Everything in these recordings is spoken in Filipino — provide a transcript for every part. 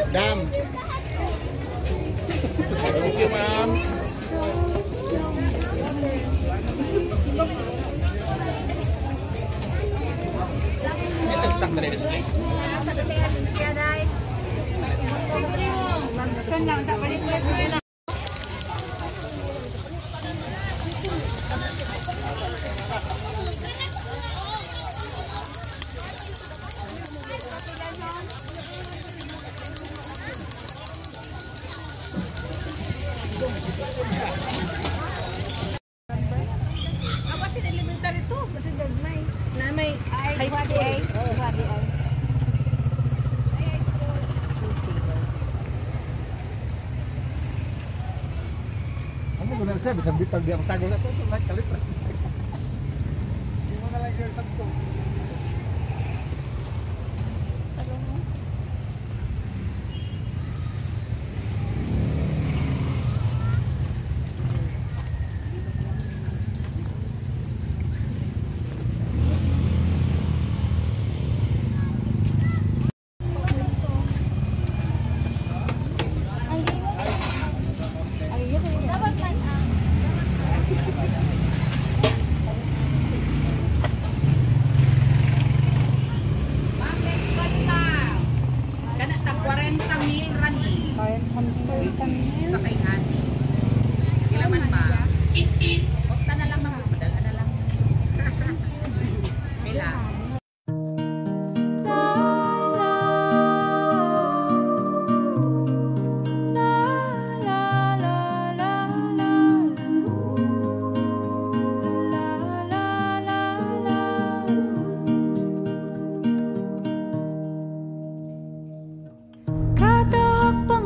Dam. Thank you, ma'am. Ito, stock na rin ito. Saya bisa bitag di ang tago na to, naik kalit na. Hindi mo na lang yung tagpo.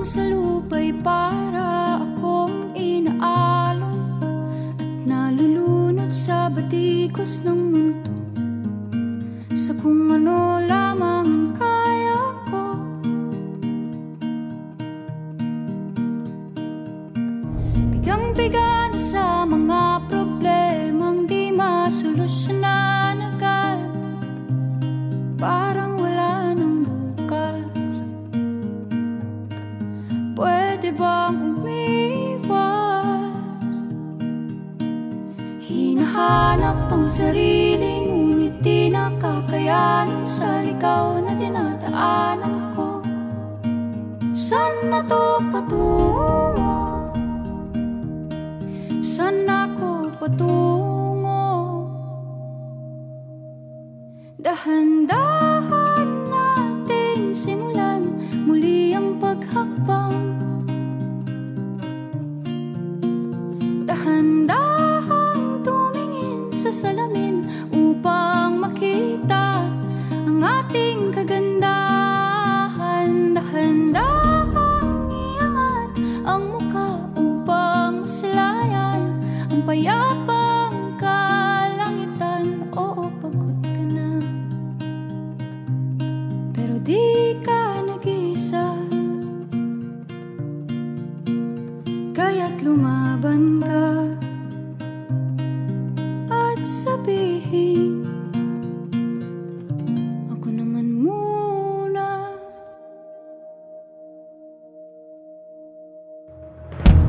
Sa lupa'y para akong inaalon at nalulunod sa batikos ng mundo, sa kung ano lamang ang kaya ko. Bigang-biga na sa mga problemang di masolusyonan agad, parang wala nang bukas. Pwede bang umiwas? Hinahanap ang sarili, ngunit di nakakayanan sa ligaw na dinadaanan ko. Saan na to patungo? Saan ako patungo? Dahan-dahan nating simulan muli ang paghakbang. Dahan-dahan tumingin sa salamin upang makita ang ating kagandahan. Dahan-dahan iangat ang mukha upang masilayan ang payapang kalangitan. Oo, pagod ka na, pero di ka nag-isa, kaya't lumaban ka at sabihin, ako naman muna.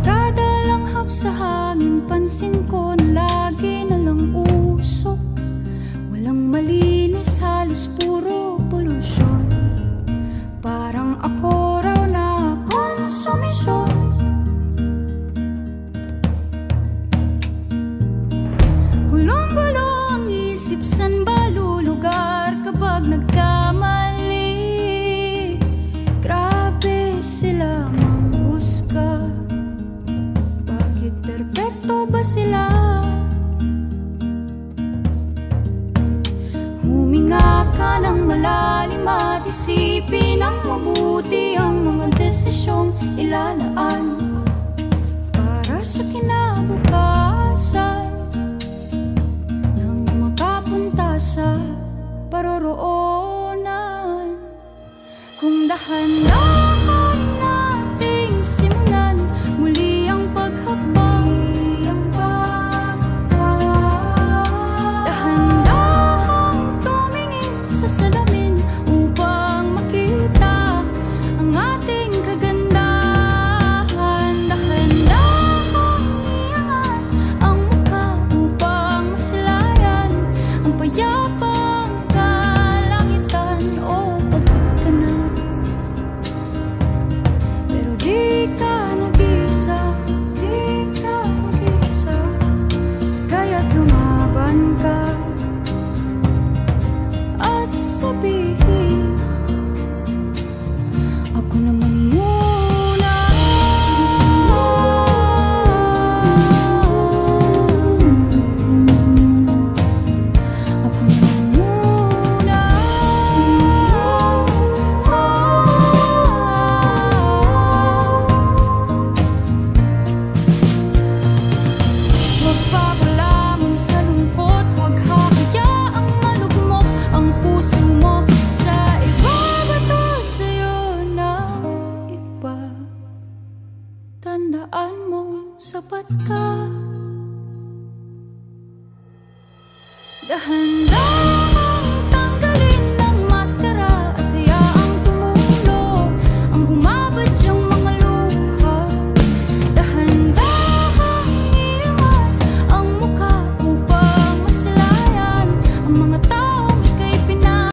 Kada langhap sa hangin, pansin ko na lagi na lang usok. Walang malinis, halos puro polusyon. Parang ako raw na konsumisyon. Gulong-gulo ang isip, san ba lulugar kapag nagkamali? Grabe sila manghusga, bakit perpekto ba sila? Huminga ka ng malalim at isipin ang mabuti ang mga desisyong ilalaan para sa kinabukasan, nang makapunta sa paroroonan. Kung dahan-dahan nating simulan muli ang paghakbang, dahan-dahan tumingin sa salamin upang makita ang ating sulat ka. Dahan-dahan